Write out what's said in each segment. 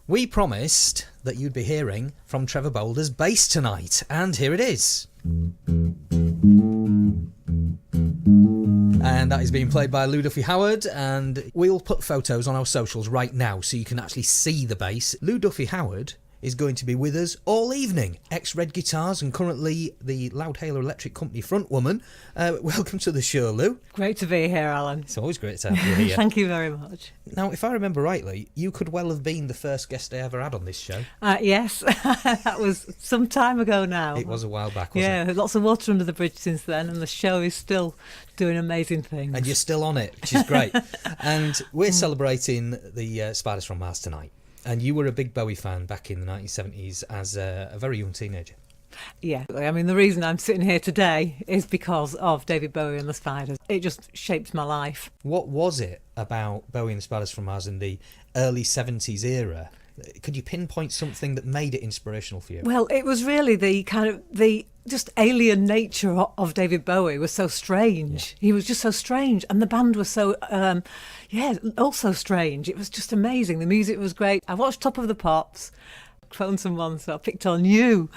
We promised that you'd be hearing from Trevor Bolder's bass tonight, and here it is. And that is being played by Duffy-Howard, and we'll put photos on our socials right now so you can actually see the bass. Duffy-Howard is going to be with us all evening. Ex-Red Guitars and currently the Loudhailer Electric Company frontwoman. Welcome to the show, Lou. Great to be here, Alan. It's always great to have you here. Thank you very much. Now, if I remember rightly, you could well have been the first guest I ever had on this show. Yes, that was some time ago now. It was a while back, wasn't it? Yeah, lots of water under the bridge since then, and the show is still doing amazing things. And you're still on it, which is great. And we're celebrating the Spiders from Mars tonight. And you were a big Bowie fan back in the 1970s as a very young teenager. Yeah, I mean, the reason I'm sitting here today is because of David Bowie and the Spiders. It just shaped my life. What was it about Bowie and the Spiders from Mars in the early 70s era? Could you pinpoint something that made it inspirational for you? Well, it was really the just alien nature of David Bowie was so strange. Yeah. He was just so strange, and the band was so, also strange. It was just amazing. The music was great. I watched Top of the Pops. Phoned someone, so I picked on you.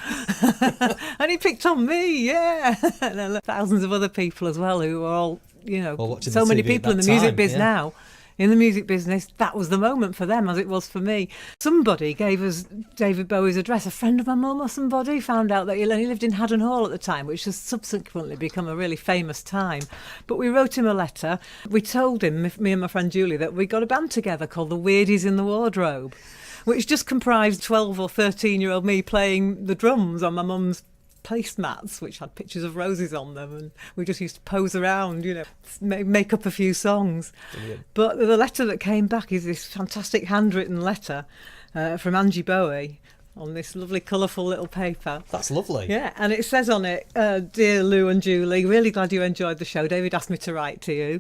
And he picked on me, yeah. And then thousands of other people as well who were all, so many people in the music biz now. In the music business, that was the moment for them, as it was for me. Somebody gave us David Bowie's address. A friend of my mum or somebody found out that he lived in Haddon Hall at the time, which has subsequently become a really famous time. But we wrote him a letter. We told him, me and my friend Julie, that we got a band together called the Weirdies in the Wardrobe, which just comprised 12 or 13-year-old me playing the drums on my mum's placemats, which had pictures of roses on them, and we just used to pose around, make up a few songs. Brilliant. But the letter that came back is this fantastic handwritten letter from Angie Bowie on this lovely colourful little paper. That's lovely. Yeah, and it says on it, "Dear Lou and Julie, really glad you enjoyed the show. David asked me to write to you.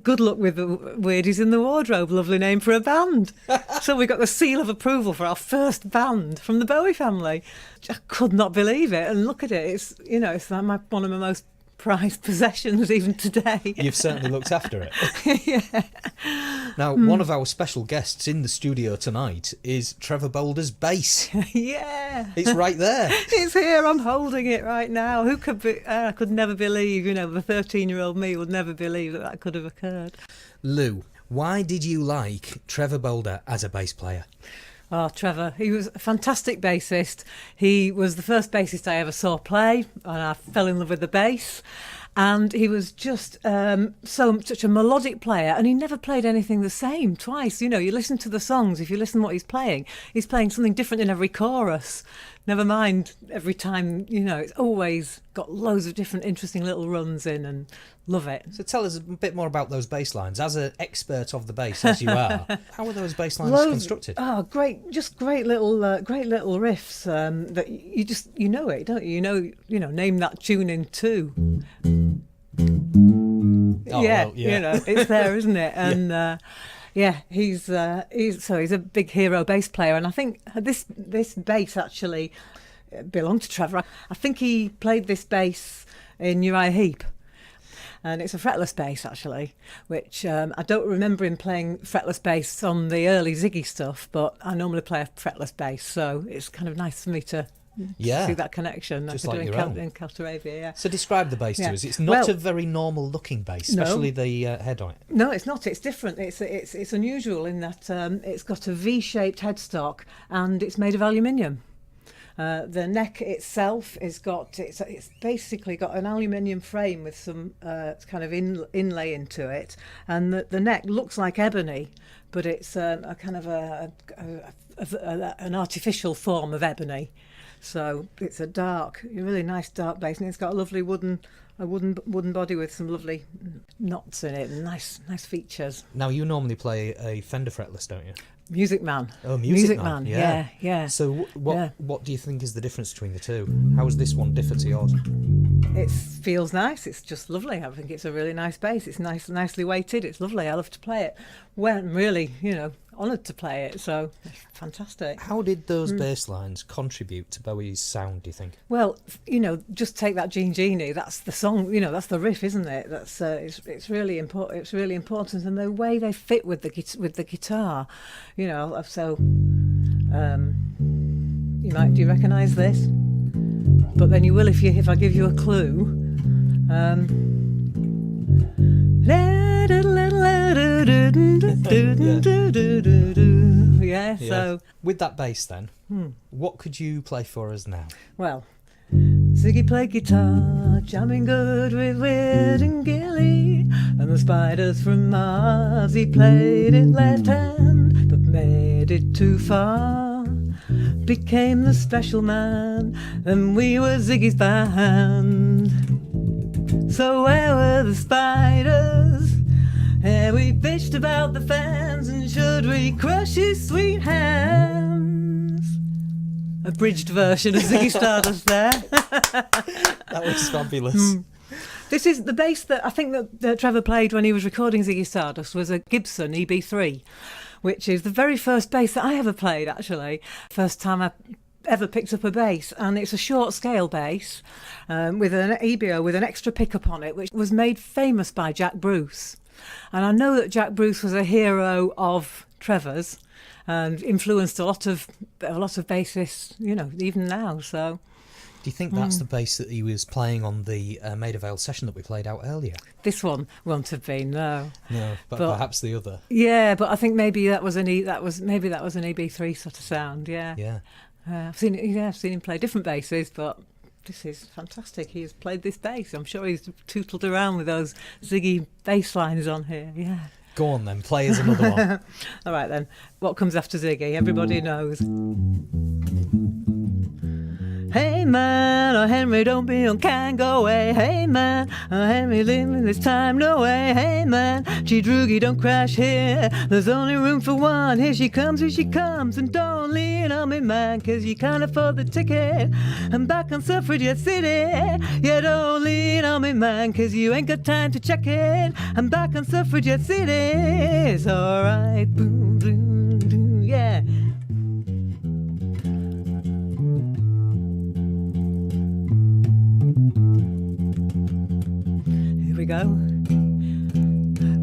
Good luck with the Weirdies in the Wardrobe. Lovely name for a band." So we got the seal of approval for our first band from the Bowie family. I could not believe it. And look at it. It's like one of my most prized possessions even today. You've certainly looked after it. Yeah. Now, one of our special guests in the studio tonight is Trevor Bolder's bass. Yeah. It's right there. It's here. I'm holding it right now. Who could be? I could never believe, the 13-year-old me would never believe that could have occurred. Lou, why did you like Trevor Bolder as a bass player? Oh, Trevor, he was a fantastic bassist. He was the first bassist I ever saw play, and I fell in love with the bass. And he was just such a melodic player, and he never played anything the same twice. You listen to the songs, if you listen to what he's playing something different in every chorus. Never mind every time, it's always got loads of different interesting little runs in, and love it. So tell us a bit more about those bass lines. As an expert of the bass, as you are, how are those bass lines constructed? Oh, great little riffs that you know it, don't you? Name that tune in two. It's there, isn't it? And he's a big hero bass player, and I think this bass actually belonged to Trevor. I think he played this bass in Uriah Heep, and it's a fretless bass actually, which I don't remember him playing fretless bass on the early Ziggy stuff, but I normally play a fretless bass, so it's kind of nice for me to see that connection. Just like your own. In Caltaravia, yeah. So describe the bass to us. It's not a very normal looking bass, especially the head on it. No, it's not. It's different. It's unusual in that it's got a V-shaped headstock and it's made of aluminium. The neck itself it's basically got an aluminium frame with some kind of inlay into it, and the neck looks like ebony, but it's a kind of an artificial form of ebony. So it's a really nice dark bass, and it's got a lovely wooden body with some lovely knots in it and nice features. Now, you normally play a Fender fretless, don't you? Music Man. Oh, Music Man. Yeah. So what do you think is the difference between the two? How does this one differ to yours? It feels nice. It's just lovely. I think it's a really nice bass. It's nicely weighted. It's lovely. I love to play it. Well, I'm really, honoured to play it, so it's fantastic. How did those bass lines contribute to Bowie's sound, do you think? Well, just take that Jean Genie, that's the song, that's the riff, isn't it? That's it's really important. It's really important, and the way they fit with the guitar, so Do you recognise this? But then you will if I give you a clue. Yeah, so... With that bass then, what could you play for us now? Well, Ziggy played guitar, jamming good with Weird and Gilly, and the Spiders from Mars. He played it left hand, but made it too far. Became the special man, and we were Ziggy's band. So where were the Spiders? And we bitched about the fans, and should we crush his sweet hands? Abridged version of Ziggy Stardust there. That was fabulous. This is the bass that I think that Trevor played when he was recording Ziggy Stardust was a Gibson EB3, which is the very first bass that I ever played, actually. First time I ever picked up a bass, and it's a short scale bass with an EBO with an extra pickup on it, which was made famous by Jack Bruce. And I know that Jack Bruce was a hero of Trevor's and influenced a lot of bassists, even now. So, do you think that's the bass that he was playing on the Maida Vale session that we played out earlier? This one won't have been, no. No, but perhaps the other. Yeah, but I think maybe that was an EB3 sort of sound. Yeah. Yeah. I've seen him play different basses, but this is fantastic. He has played this bass. I'm sure he's tootled around with those Ziggy bass lines on here. Yeah. Go on then, play us another one. All right then. What comes after Ziggy? Everybody knows. Hey man, oh Henry, don't be unkind, go away. Hey man, oh Henry, leave me this time, no way. Hey man, gee Droogie, don't crash here. There's only room for one. Here she comes, and don't lean on me, man, 'cause you can't afford the ticket. I'm back on Suffragette City. Yeah, don't lean on me, man, 'cause you ain't got time to check it. I'm back on Suffragette City. It's alright, boom, boom, boom, yeah. Here we go.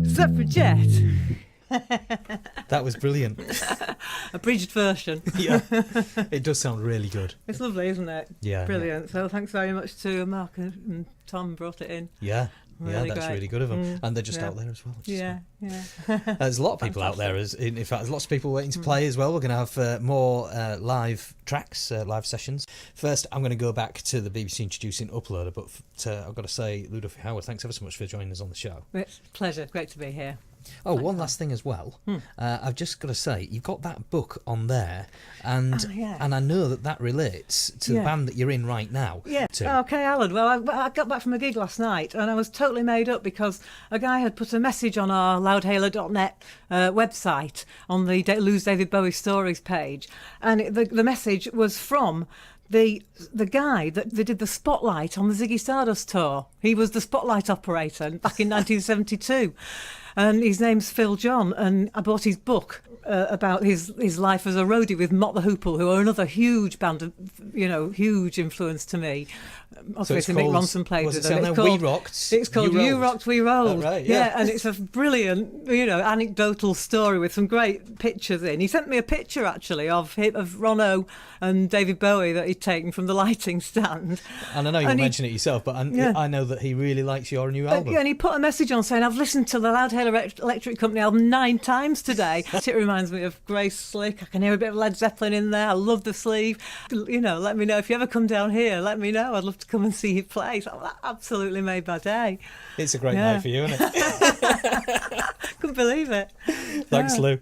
Suffragette. That was brilliant. Abridged version. Yeah, it does sound really good. It's lovely, isn't it? Yeah. Brilliant. Yeah. So thanks very much to Mark and Tom brought it in. Yeah. Really that's great. really good of them. And they're just out there as well. Yeah. There's a lot of people out there. In fact, there's lots of people waiting to play as well. We're going to have more live tracks, live sessions. First, I'm going to go back to the BBC introducing Uploader, but I've got to say, Duffy-Howard, thanks ever so much for joining us on the show. It's a pleasure. Great to be here. Oh, one last thing as well. I've just got to say, you've got that book on there, and I know that relates to the band that you're in right now. Yeah. Too. Okay, Alan. Well, I got back from a gig last night, and I was totally made up because a guy had put a message on our loudhailer.net website on the Lose David Bowie Stories page, and the message was from the guy that did the spotlight on the Ziggy Stardust tour. He was the spotlight operator back in 1972. And his name's Phil John, and I bought his book about his life as a roadie with Mott the Hoople, who are another huge band of, huge influence to me. Obviously, Mick Ronson played with them. It's called You Rocked, We Rolled. Oh, right, yeah, and it's a brilliant, anecdotal story with some great pictures in. He sent me a picture, actually, of Ronno and David Bowie that he'd taken from the lighting stand. And I know you mention it yourself, but I know that he really likes your new album. And he put a message on saying, I've listened to the Loudhailer Electric Company album 9 times today. It reminds me of Grace Slick. I can hear a bit of Led Zeppelin in there. I love the sleeve. Let me know if you ever come down here. Let me know. I'd love to come and see you play. So that absolutely made my day. It's a great night for you, isn't it? Couldn't believe it. Thanks, Lou.